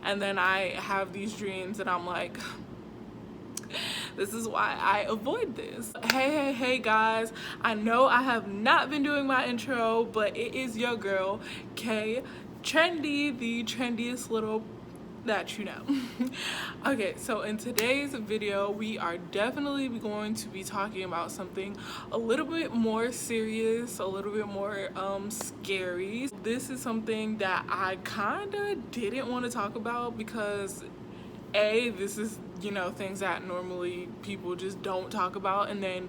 and then I have these dreams and I'm like, this is why I avoid this. Hey guys, I know I have not been doing my intro, but it is your girl k.trendy, the trendiest little that you know. Okay, so in today's video we are definitely going to be talking about something a little bit more serious, a little bit more scary. This is something that I kind of didn't want to talk about because this is, things that normally people just don't talk about, and then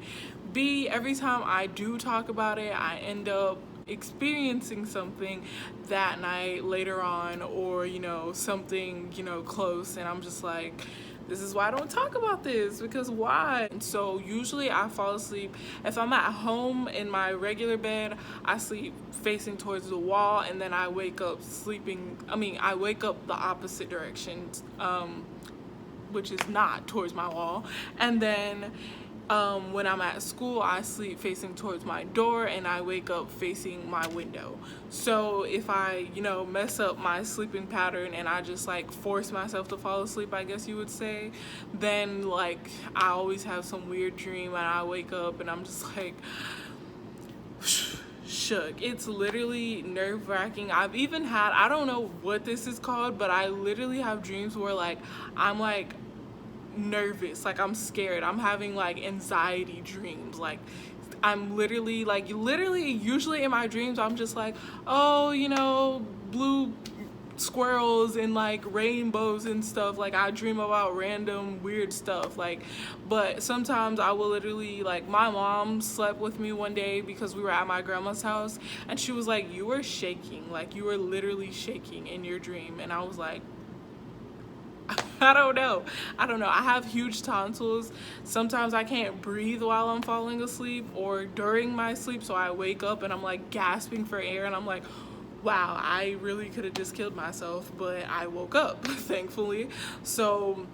B, every time I do talk about it, I end up experiencing something that night later on, or something close, and I'm just like, this is why I don't talk about this, because why? And so usually I fall asleep, if I'm at home in my regular bed, I sleep facing towards the wall, and then I wake up I wake up the opposite direction, which is not towards my wall. And then when I'm at school, I sleep facing towards my door, and I wake up facing my window. So if I, mess up my sleeping pattern and I just like force myself to fall asleep, I guess you would say, then like I always have some weird dream and I wake up and I'm just like shook. It's literally nerve-wracking. I've even had, I don't know what this is called, but I literally have dreams where like I'm like nervous, like I'm scared, I'm having like anxiety dreams, like I'm literally usually in my dreams I'm just like, oh, blue squirrels and like rainbows and stuff, like I dream about random weird stuff, like, but sometimes I will literally, like, my mom slept with me one day because we were at my grandma's house, and she was like, you were shaking, like you were literally shaking in your dream, and I was like, I don't know. I have huge tonsils. Sometimes I can't breathe while I'm falling asleep or during my sleep, so I wake up and I'm like gasping for air, and I'm like, wow, I really could have just killed myself, but I woke up, thankfully. So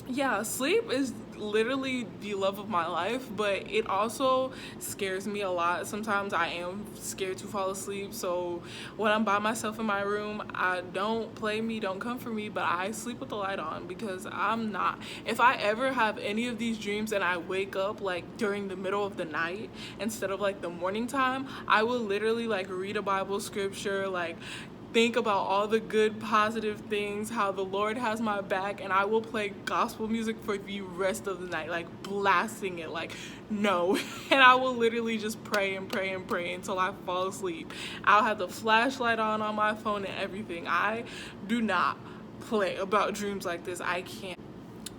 yeah, sleep is literally the love of my life, but it also scares me a lot. Sometimes I am scared to fall asleep, so when I'm by myself in my room, I don't play me, don't come for me, but I sleep with the light on, because I'm not, if I ever have any of these dreams and I wake up like during the middle of the night instead of like the morning time, I will literally like read a Bible scripture, like think about all the good positive things, how the Lord has my back, and I will play gospel music for the rest of the night, like blasting it, like no. And I will literally just pray and pray and pray until I fall asleep. I'll have the flashlight on my phone and everything. I do not play about dreams like this. I can't.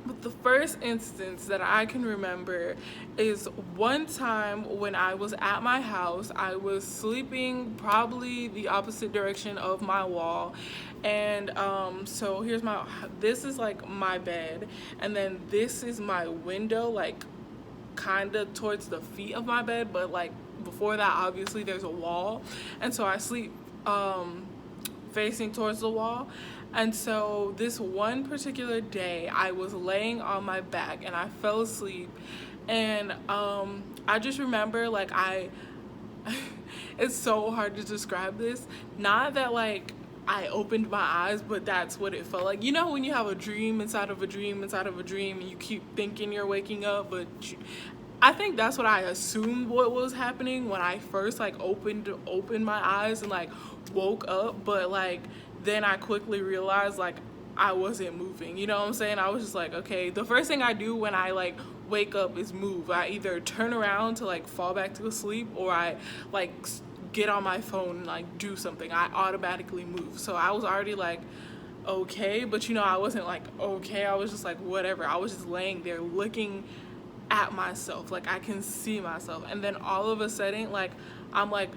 But the first instance that I can remember is one time when I was at my house. I was sleeping probably the opposite direction of my wall, and so this is like my bed, and then this is my window, like kind of towards the feet of my bed, but like before that obviously there's a wall, and so I sleep facing towards the wall. And so this one particular day I was laying on my back and I fell asleep, and I just remember like it's so hard to describe this, not that like I opened my eyes, but that's what it felt like. When you have a dream inside of a dream inside of a dream and you keep thinking you're waking up, but I think that's what I assumed what was happening when I first like opened my eyes and like woke up, but like then I quickly realized like I wasn't moving, you know what I'm saying? I was just like, okay, the first thing I do when I like wake up is move. I either turn around to like fall back to sleep, or I like get on my phone and like do something. I automatically move. So I was already like, okay, but I wasn't like okay, I was just like whatever. I was just laying there looking at myself, like I can see myself, and then all of a sudden like I'm like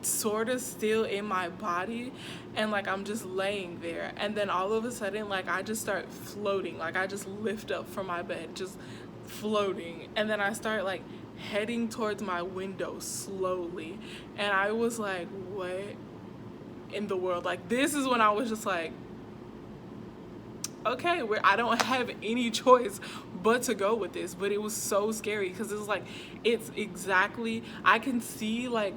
sort of still in my body, and like I'm just laying there, and then all of a sudden like I just start floating, like I just lift up from my bed, just floating, and then I start like heading towards my window slowly, and I was like, what in the world? Like this is when I was just like, okay, I don't have any choice but to go with this. But it was so scary because it's like, it's exactly, I can see like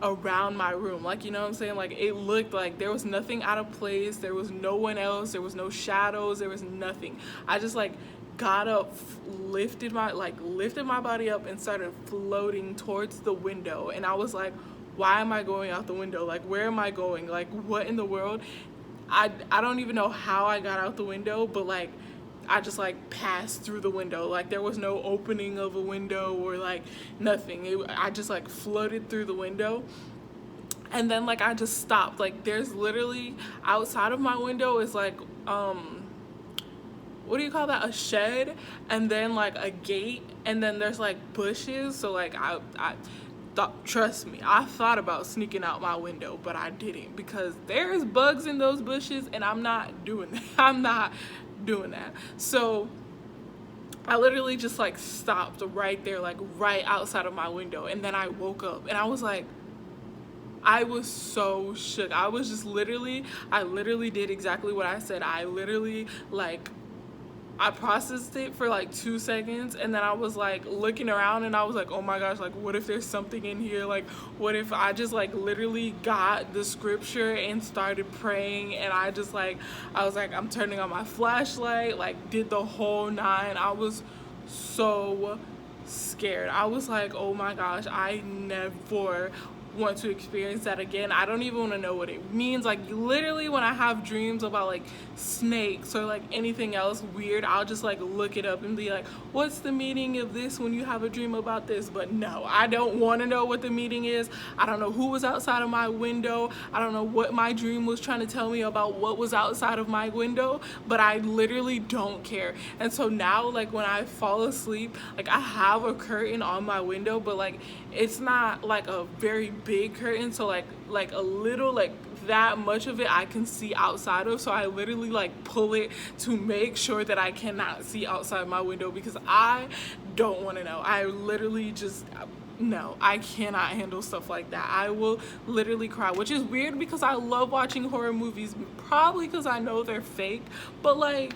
around my room. Like, you know what I'm saying? Like, it looked like there was nothing out of place. There was no one else. There was no shadows. There was nothing. I just like got up, lifted my body up and started floating towards the window. And I was like, why am I going out the window? Like, where am I going? Like, what in the world? I don't even know how I got out the window, but like I just like passed through the window. Like, there was no opening of a window or like nothing. I just like floated through the window. And then like I just stopped. Like, there's literally outside of my window is like what do you call that, a shed, and then like a gate, and then there's like bushes. So like I thought, trust me, I thought about sneaking out my window, but I didn't, because there's bugs in those bushes and I'm not doing that. I'm not doing that. So I literally just like stopped right there, like right outside of my window. And then I woke up and I was like, I was so shook. I literally did exactly what I said. I literally like, I processed it for like 2 seconds, and then I was like looking around and I was like, oh my gosh, like what if there's something in here? Like, what if I just like literally got the scripture and started praying, and I was like, I'm turning on my flashlight, like did the whole nine. I was so scared. I was like, oh my gosh, I never want to experience that again. I don't even want to know what it means. Like, literally when I have dreams about like snakes or like anything else weird, I'll just like look it up and be like, what's the meaning of this when you have a dream about this? But no, I don't want to know what the meaning is. I don't know who was outside of my window. I don't know what my dream was trying to tell me about what was outside of my window, but I literally don't care. And so now, like when I fall asleep, like I have a curtain on my window, but like it's not like a very big curtain, so like a little, like that much of it I can see outside of. So I literally like pull it to make sure that I cannot see outside my window, because I don't want to know. I literally just, no, I cannot handle stuff like that. I will literally cry, which is weird because I love watching horror movies, probably because I know they're fake, but like,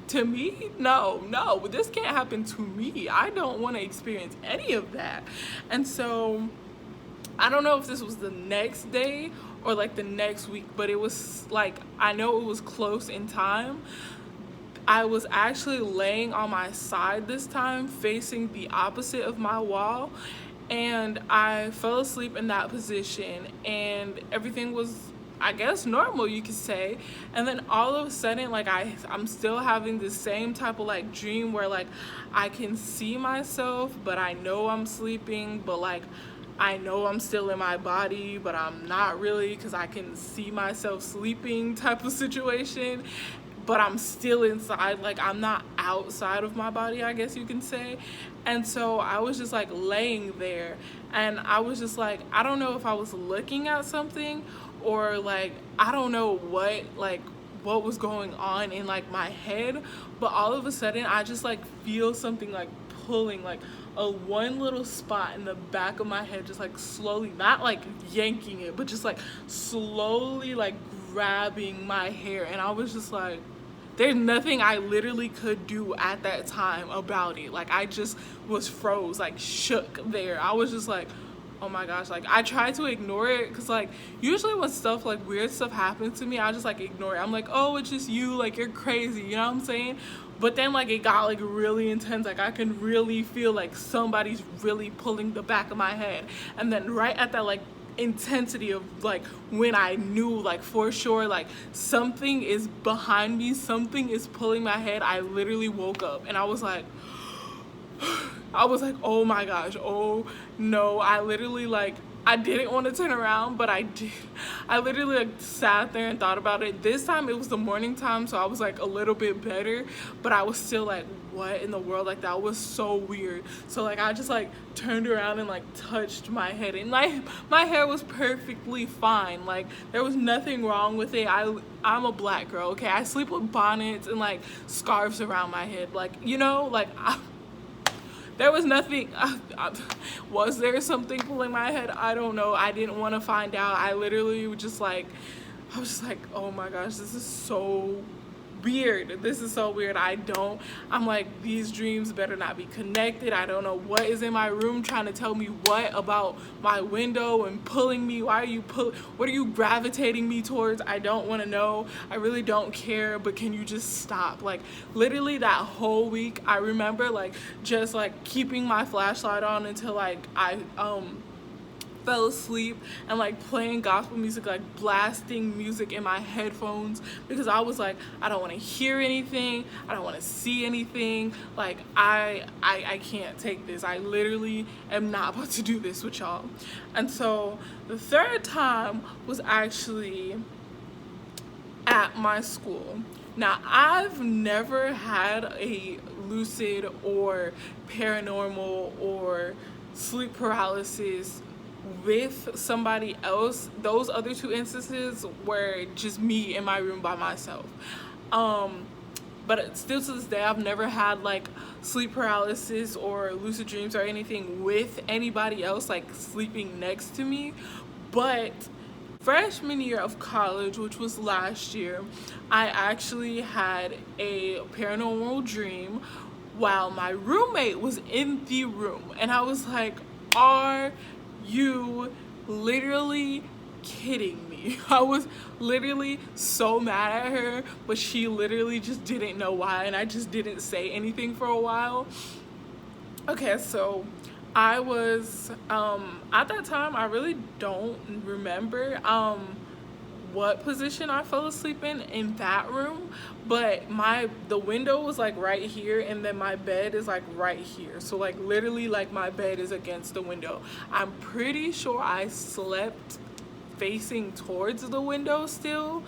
to me, no, this can't happen to me. I don't want to experience any of that. And so I don't know if this was the next day or like the next week, but it was like, I know it was close in time. I was actually laying on my side this time, facing the opposite of my wall, and I fell asleep in that position, and everything was, I guess, normal, you could say. And then all of a sudden, like I'm still having the same type of like dream where like I can see myself, but I know I'm sleeping, but like I know I'm still in my body, but I'm not really, because I can see myself sleeping type of situation, but I'm still inside. Like, I'm not outside of my body, I guess you can say. And so I was just like laying there, and I was just like, I don't know if I was looking at something or like, I don't know what was going on in like my head, but all of a sudden I just like feel something like pulling like one little spot in the back of my head, just like slowly, not like yanking it, but just like slowly like grabbing my hair. And I was just like, there's nothing I literally could do at that time about it. Like, I just was froze, like shook there. I was just like, oh my gosh. Like, I tried to ignore it, because like usually when stuff like weird stuff happens to me, I just like ignore it. I'm like, oh, it's just you, like you're crazy, you know what I'm saying? But then like it got like really intense. Like, I can really feel like somebody's really pulling the back of my head. And then right at that like intensity of like when I knew like for sure like something is behind me, something is pulling my head, I literally woke up and I was like, oh my gosh, oh no. I literally like, I didn't want to turn around, but I did. I literally like sat there and thought about it. This time it was the morning time, so I was like a little bit better, but I was still like, what in the world? Like, that was so weird. So like I just like turned around and like touched my head, and my hair was perfectly fine. Like, there was nothing wrong with it. I'm a black girl, okay? I sleep with bonnets and like scarves around my head. Like, you know, like there was nothing. Was there something pulling my head? I don't know. I didn't want to find out. I literally was just like, I was just like, oh my gosh, this is so weird. This is so weird. I'm like, these dreams better not be connected. I don't know what is in my room trying to tell me what about my window and pulling me. What are you gravitating me towards? I don't want to know. I really don't care, but can you just stop? Like, literally that whole week, I remember like just like keeping my flashlight on until like I fell asleep, and like playing gospel music, like blasting music in my headphones, because I was like, I don't want to hear anything, I don't want to see anything, like I can't take this. I literally am not about to do this with y'all. And so the third time was actually at my school. Now, I've never had a lucid or paranormal or sleep paralysis with somebody else. Those other two instances were just me in my room by myself. But still to this day, I've never had like sleep paralysis or lucid dreams or anything with anybody else like sleeping next to me. But freshman year of college, which was last year, I actually had a paranormal dream while my roommate was in the room, and I was like, are you literally kidding me? I was literally so mad at her, but she literally just didn't know why, and I just didn't say anything for a while. Okay, so I was at that time, I really don't remember what position I fell asleep in that room, but the window was like right here, and then my bed is like right here. So like literally like my bed is against the window. I'm pretty sure I slept facing towards the window still,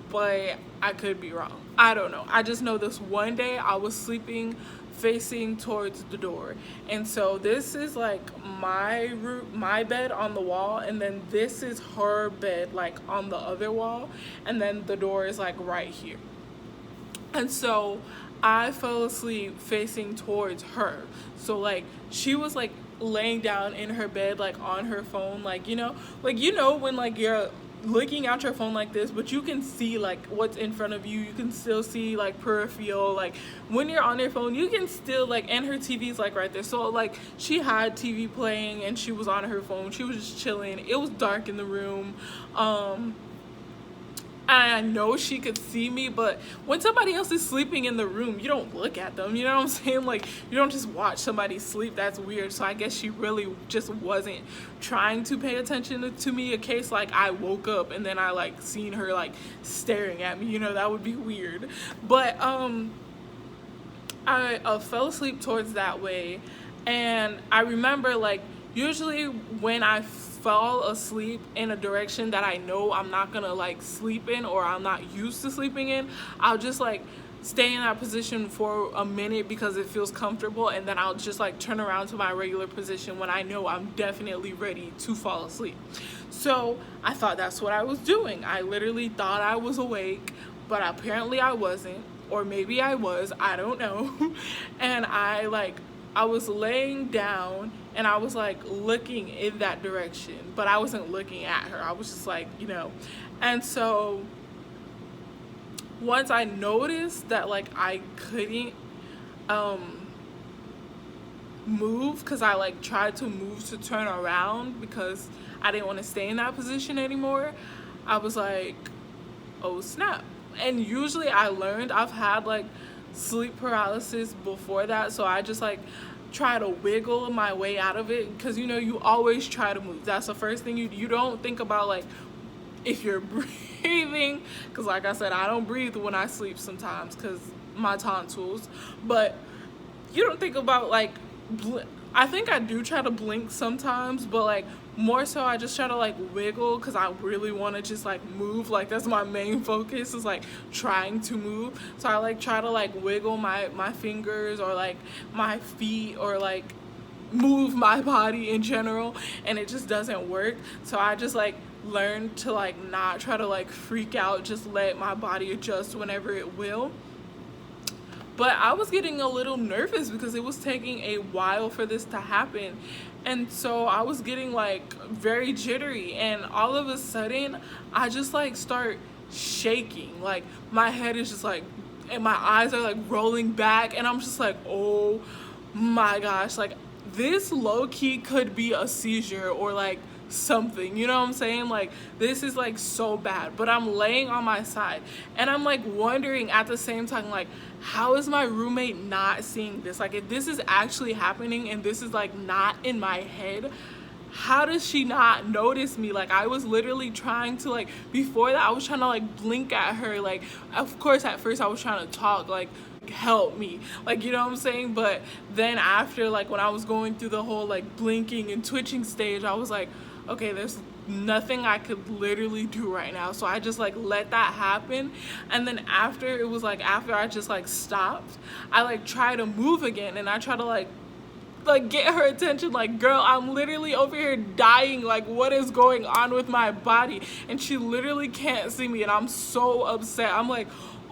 but I could be wrong. I don't know. I just know this one day I was sleeping facing towards the door, and so this is like my bed on the wall, and then this is her bed like on the other wall, and then the door is like right here. And so I fell asleep facing towards her. So like she was like laying down in her bed like on her phone, like you know when like you're looking at your phone like this, but you can see like what's in front of you. You can still see like peripheral. Like when you're on your phone, you can still like, and her TV's like right there. So like she had TV playing and she was on her phone. She was just chilling. It was dark in the room. I know she could see me, but when somebody else is sleeping in the room, you don't look at them, you know what I'm saying? Like, you don't just watch somebody sleep. That's weird. So I guess she really just wasn't trying to pay attention to me, in case like I woke up and then I like seen her like staring at me, you know, that would be weird. But I fell asleep towards that way, and I remember like usually when I fall asleep in a direction that I know I'm not gonna like sleep in, or I'm not used to sleeping in, I'll just like stay in that position for a minute because it feels comfortable, and then I'll just like turn around to my regular position when I know I'm definitely ready to fall asleep. So I thought that's what I was doing. I literally thought I was awake, but apparently I wasn't, or maybe I was, I don't know. And I was laying down and I was like looking in that direction, but I wasn't looking at her. I was just like, you know. And so once I noticed that like I couldn't move, because I like tried to move to turn around because I didn't want to stay in that position anymore, I was like, oh snap. And usually I've had like sleep paralysis before that, so I just like try to wiggle my way out of it, because you know you always try to move. That's the first thing you don't think about, like if you're breathing, because like I said, I don't breathe when I sleep sometimes because my tonsils. But you don't think about like I think I do try to blink sometimes, but like more so I just try to like wiggle, because I really want to just like move. Like that's my main focus, is like trying to move. So I like try to like wiggle my fingers or like my feet, or like move my body in general, and it just doesn't work. So I just like learned to like not try to like freak out, just let my body adjust whenever it will. But I was getting a little nervous because it was taking a while for this to happen. And so I was getting like very jittery, and all of a sudden I just like start shaking. Like my head is just like and my eyes are like rolling back, and I'm just like, oh my gosh, like this low-key could be a seizure or like something, you know what I'm saying? Like this is like so bad. But I'm laying on my side and I'm like wondering at the same time, like, how is my roommate not seeing this? Like if this is actually happening and this is like not in my head, how does she not notice me? Like I was literally trying to, like, before that I was trying to like blink at her, like of course at first I was trying to talk like help me, like, you know what I'm saying? But then after, like when I was going through the whole like blinking and twitching stage, I was like, okay, there's nothing I could literally do right now. So I just like let that happen. And then after it was like, after I just like stopped, I like try to move again, and I try to like get her attention, like, girl, I'm literally over here dying, like what is going on with my body? And she literally can't see me, and I'm so upset. I'm like,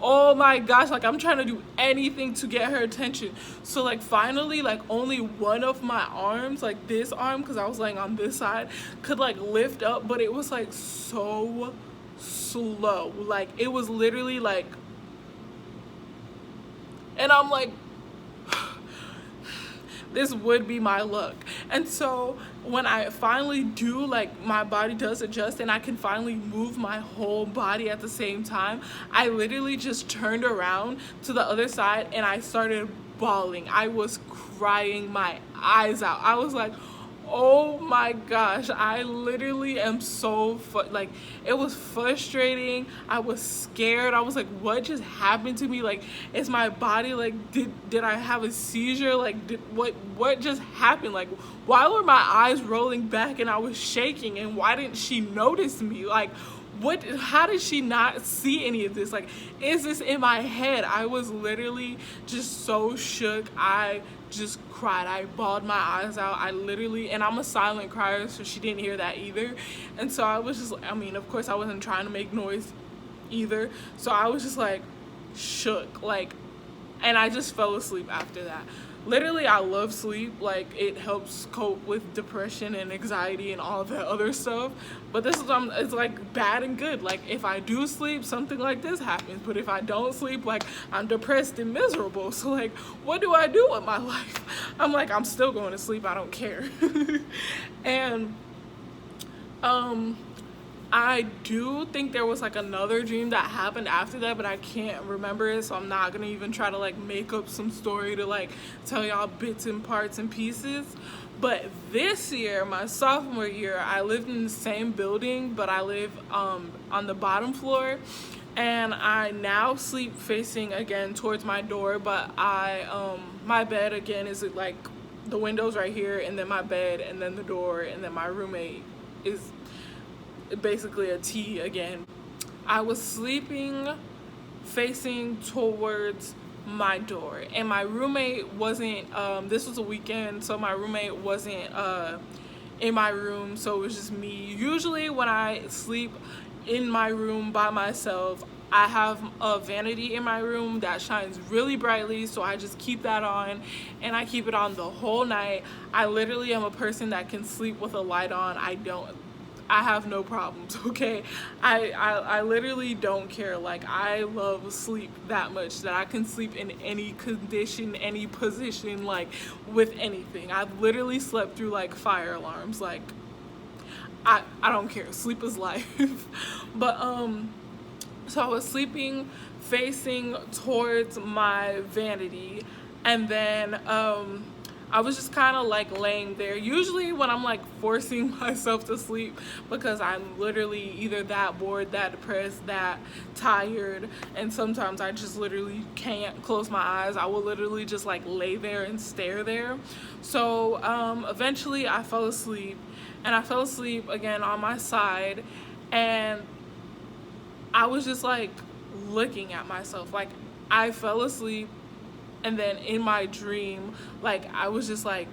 oh my gosh, like I'm trying to do anything to get her attention. So like finally, like only one of my arms, like this arm, because I was laying on this side, could like lift up, but it was like so slow. Like it was literally like, and I'm like, this would be my luck. And so when I finally do, like my body does adjust and I can finally move my whole body at the same time, I literally just turned around to the other side and I started bawling. I was crying my eyes out. I was like, oh my gosh, I literally am so like it was frustrating. I was scared. I was like, what just happened to me? Like, is my body like, did I have a seizure? Like what just happened? Like, why were my eyes rolling back and I was shaking, and why didn't she notice me? Like, how did she not see any of this? Like, is this in my head? I was literally just so shook. I just cried. I bawled my eyes out. I literally, and I'm a silent crier, so she didn't hear that either. And so I was just, I mean, of course I wasn't trying to make noise either, so I was just like shook, like, and I just fell asleep after that. Literally, I love sleep. Like, it helps cope with depression and anxiety and all that other stuff. But this is, it's like bad and good. Like, if I do sleep, something like this happens. But if I don't sleep, like, I'm depressed and miserable. So, like, what do I do with my life? I'm like, I'm still going to sleep. I don't care. And, I do think there was like another dream that happened after that, but I can't remember it, so I'm not gonna even try to like make up some story to like tell y'all bits and parts and pieces. But this year, my sophomore year, I lived in the same building, but I live on the bottom floor, and I now sleep facing again towards my door. But my bed again is like the windows right here, and then my bed, and then the door, and then my roommate is basically a T again. I was sleeping facing towards my door, and my roommate wasn't, this was a weekend, so my roommate wasn't in my room, so it was just me. Usually when I sleep in my room by myself, I have a vanity in my room that shines really brightly, so I just keep that on, and I keep it on the whole night. I literally am a person that can sleep with a light on. I have no problems, okay? I literally don't care. Like, I love sleep that much that I can sleep in any condition, any position, like with anything. I've literally slept through like fire alarms. Like, I don't care. Sleep is life. But so I was sleeping facing towards my vanity, and then I was just kind of like laying there. Usually when I'm like forcing myself to sleep because I'm literally either that bored, that depressed, that tired, and sometimes I just literally can't close my eyes, I will literally just like lay there and stare there. So eventually I fell asleep, and I fell asleep again on my side, and I was just like looking at myself. Like, I fell asleep, and then in my dream, like, I was just like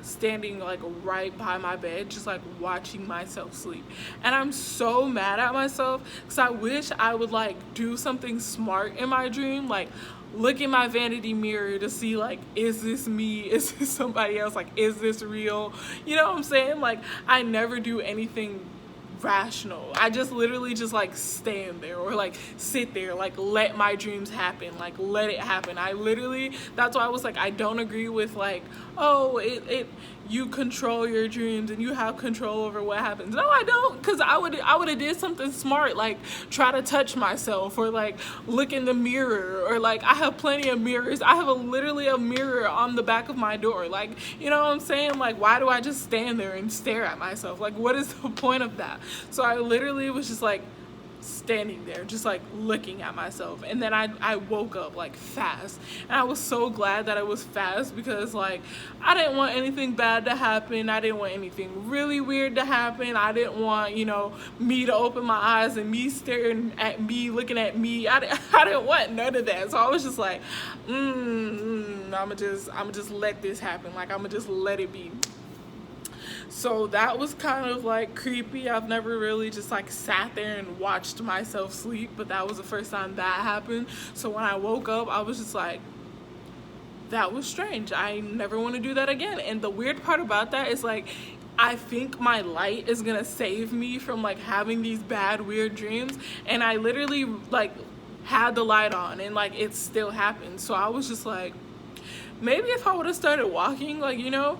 standing like right by my bed, just like watching myself sleep. And I'm so mad at myself because I wish I would like do something smart in my dream, like look in my vanity mirror to see like, is this me? Is this somebody else? Like, is this real? You know what I'm saying? Like, I never do anything rational. I just literally just like stand there or like sit there, like let my dreams happen, like let it happen. I literally, that's why I was like, I don't agree with like, oh, you control your dreams and you have control over what happens. No, I don't, because I would have did something smart, like try to touch myself or like look in the mirror, or like I have plenty of mirrors. I have literally a mirror on the back of my door. Like, you know what I'm saying? Like, why do I just stand there and stare at myself? Like, what is the point of that? So I literally was just like standing there just like looking at myself, and then I woke up like fast, and I was so glad that it was fast, because like I didn't want anything bad to happen. I didn't want anything really weird to happen. I didn't want, you know, me to open my eyes and me staring at me, looking at me. I didn't want none of that. So I was just like, I'ma just let this happen. Like, I'ma just let it be. So that was kind of like creepy. I've never really just like sat there and watched myself sleep, but that was the first time that happened. So when I woke up, I was just like, that was strange. I never want to do that again. And the weird part about that is like, I think my light is gonna save me from like having these bad, weird dreams. And I literally like had the light on and like it still happened. So I was just like, maybe if I would have started walking, like, you know,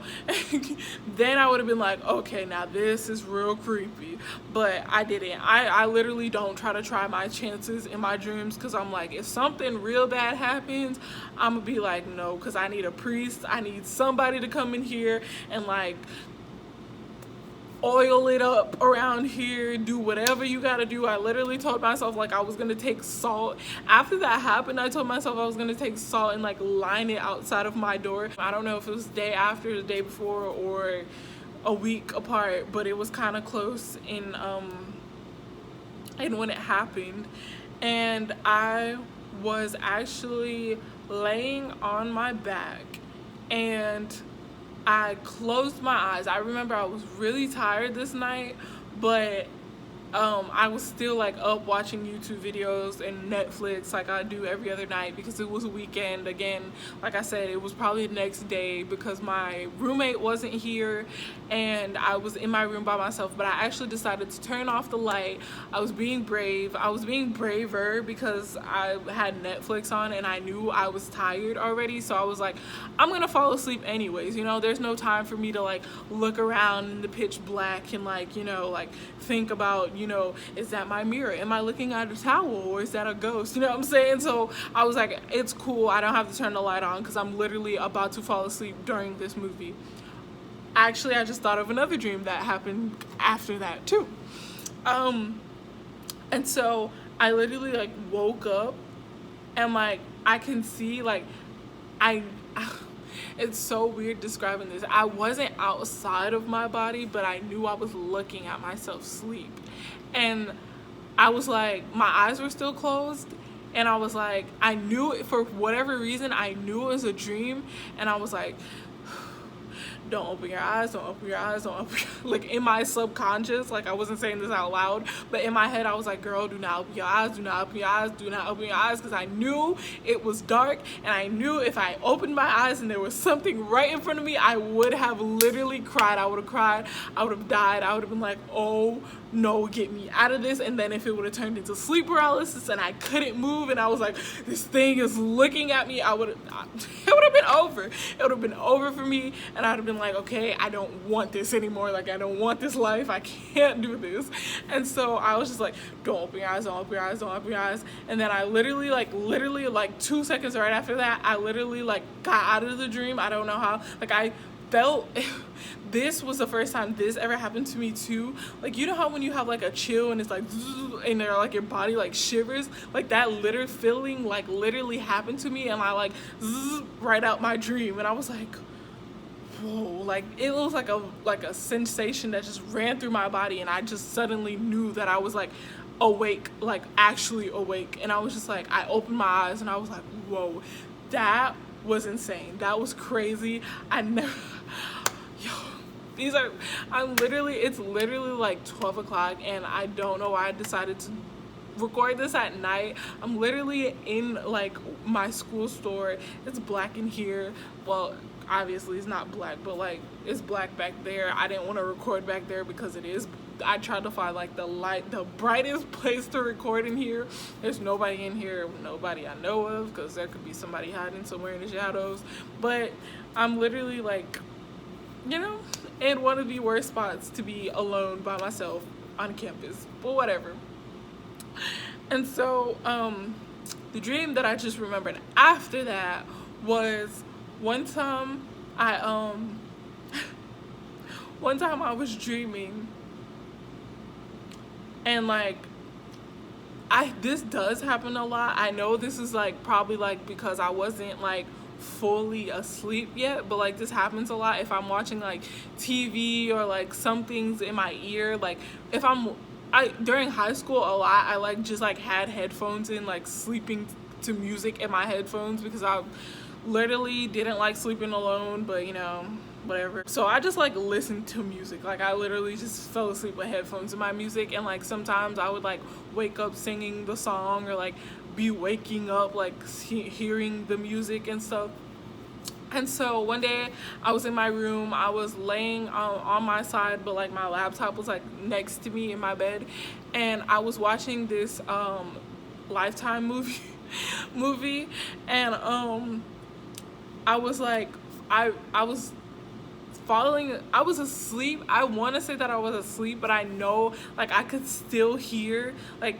then I would have been like, okay, now this is real creepy. But I didn't. I literally don't try my chances in my dreams, because I'm like, if something real bad happens, I'm gonna be like, no, because I need a priest. I need somebody to come in here and like oil it up around here, do whatever you gotta do. I literally told myself like I was gonna take salt. After that happened, I told myself I was gonna take salt and like line it outside of my door. I don't know if it was the day after, the day before, or a week apart, but it was kind of close in when it happened. And I was actually laying on my back, and I closed my eyes. I remember I was really tired this night, but I was still like up watching YouTube videos and Netflix like I do every other night, because it was a weekend. Again, like I said, it was probably the next day because my roommate wasn't here and I was in my room by myself. But I actually decided to turn off the light. I was being brave. I was being braver because I had Netflix on and I knew I was tired already. So I was like, I'm gonna fall asleep anyways, you know. There's no time for me to like look around in the pitch black and like, you know, like think about, you know, is that my mirror? Am I looking at a towel, or is that a ghost? You know what I'm saying? So I was like, it's cool. I don't have to turn the light on because I'm literally about to fall asleep during this movie. Actually, I just thought of another dream that happened after that too. And so I literally like woke up and like I can see like it's so weird describing this. I wasn't outside of my body, but I knew I was looking at myself sleep. And I was like, my eyes were still closed. And I was like, I knew, for whatever reason, I knew it was a dream. And I was like, don't open your eyes, don't open your eyes, don't open your eyes. Like in my subconscious, like I wasn't saying this out loud, but in my head I was like, girl, do not open your eyes, do not open your eyes, do not open your eyes, because I knew it was dark, and I knew if I opened my eyes and there was something right in front of me, I would have literally cried. I would have cried, I would have died, I would have been like, oh no, get me out of this. And then if it would have turned into sleep paralysis and I couldn't move and I was like, this thing is looking at me, it would have been over. It would have been over for me, and I'd have been like, okay, I don't want this anymore. Like, I don't want this life. I can't do this. And so I was just like, don't open your eyes, don't open your eyes, don't open your eyes. And then I literally 2 seconds right after that, I literally like got out of the dream. I don't know how. Like, I felt this was the first time this ever happened to me too. Like, you know how when you have like a chill and it's like and they're like your body like shivers, like that literal feeling like literally happened to me, and I like right out my dream. And I was like, whoa, like it was like a sensation that just ran through my body, and I just suddenly knew that I was like awake, like actually awake. And I was just like, I opened my eyes and I was like, whoa, that was insane. That was crazy. I never it's literally like 12 o'clock, and I don't know why I decided to record this at night. I'm literally in like my school store. It's black in here. Well, obviously it's not black, but like it's black back there. I didn't want to record back there because it is I tried to find like the brightest place to record in here. There's nobody in here, nobody I know of, because there could be somebody hiding somewhere in the shadows. But I'm literally like, you know, in one of the worst spots to be alone by myself on campus, but whatever. And so the dream that I just remembered after that was one time I one time I was dreaming, and like this does happen a lot. I know this is like probably like because I wasn't like fully asleep yet, but like this happens a lot if I'm watching like TV or like something's in my ear. Like if during high school a lot, I like just like had headphones in, like sleeping to music in my headphones, because I literally didn't like sleeping alone, but you know, whatever. So I just like listened to music. Like I literally just fell asleep with headphones in my music, and like sometimes I would like wake up singing the song, or like be waking up like hearing the music and stuff. And so one day I was in my room, I was laying on my side, but like my laptop was like next to me in my bed, and I was watching this Lifetime movie, and I was like, I was I was asleep. I want to say that I was asleep, but I know like I could still hear like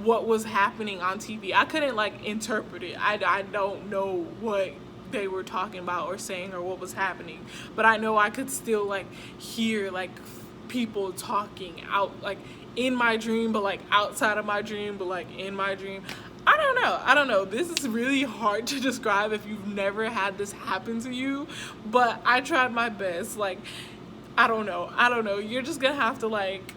what was happening on TV. I couldn't like interpret it. I don't know what they were talking about or saying or what was happening, but I know I could still like hear like people talking out, like in my dream, but like outside of my dream, but like in my dream. I don't know. This is really hard to describe if you've never had this happen to you, but I tried my best. Like, I don't know. You're just gonna have to like,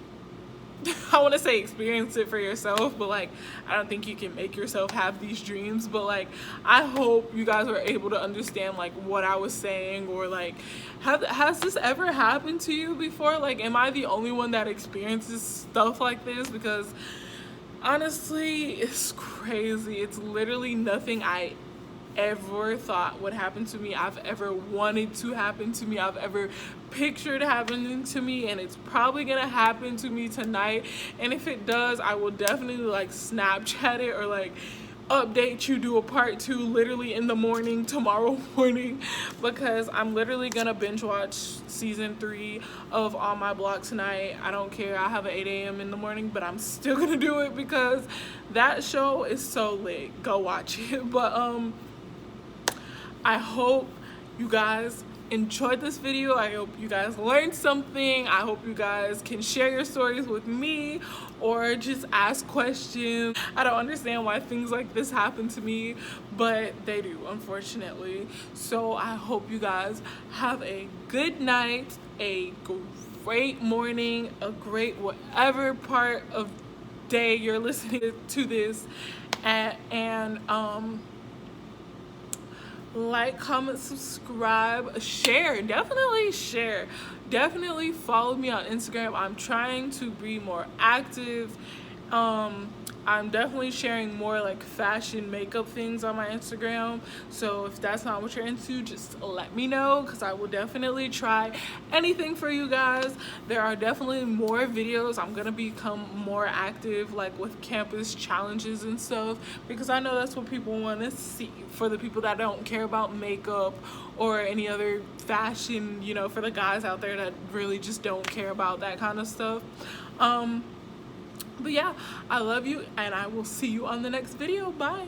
I want to say experience it for yourself, but like I don't think you can make yourself have these dreams. But like I hope you guys were able to understand like what I was saying, or like has this ever happened to you before? Like, am I the only one that experiences stuff like this? Because honestly, it's crazy. It's literally nothing I ever thought would happen to me, I've ever wanted to happen to me, I've ever pictured happening to me, and it's probably gonna happen to me tonight. And if it does, I will definitely like Snapchat it, or like update you, do a part 2 literally in the morning, tomorrow morning, because I'm literally gonna binge watch season 3 of On My Block tonight. I don't care, I have an 8 a.m. in the morning, but I'm still gonna do it because that show is so lit. Go watch it. But I hope you guys enjoyed this video. I hope you guys learned something. I hope you guys can share your stories with me or just ask questions. I don't understand why things like this happen to me, but they do, unfortunately. So I hope you guys have a good night, a great morning, a great whatever part of day you're listening to this, and like, comment, subscribe, share, definitely share, definitely follow me on Instagram. I'm trying to be more active. I'm definitely sharing more like fashion makeup things on my Instagram, so if that's not what you're into, just let me know, because I will definitely try anything for you guys. There are definitely more videos. I'm gonna become more active like with campus challenges and stuff, because I know that's what people want to see, for the people that don't care about makeup or any other fashion, you know, for the guys out there that really just don't care about that kind of stuff. But yeah, I love you, and I will see you on the next video. Bye.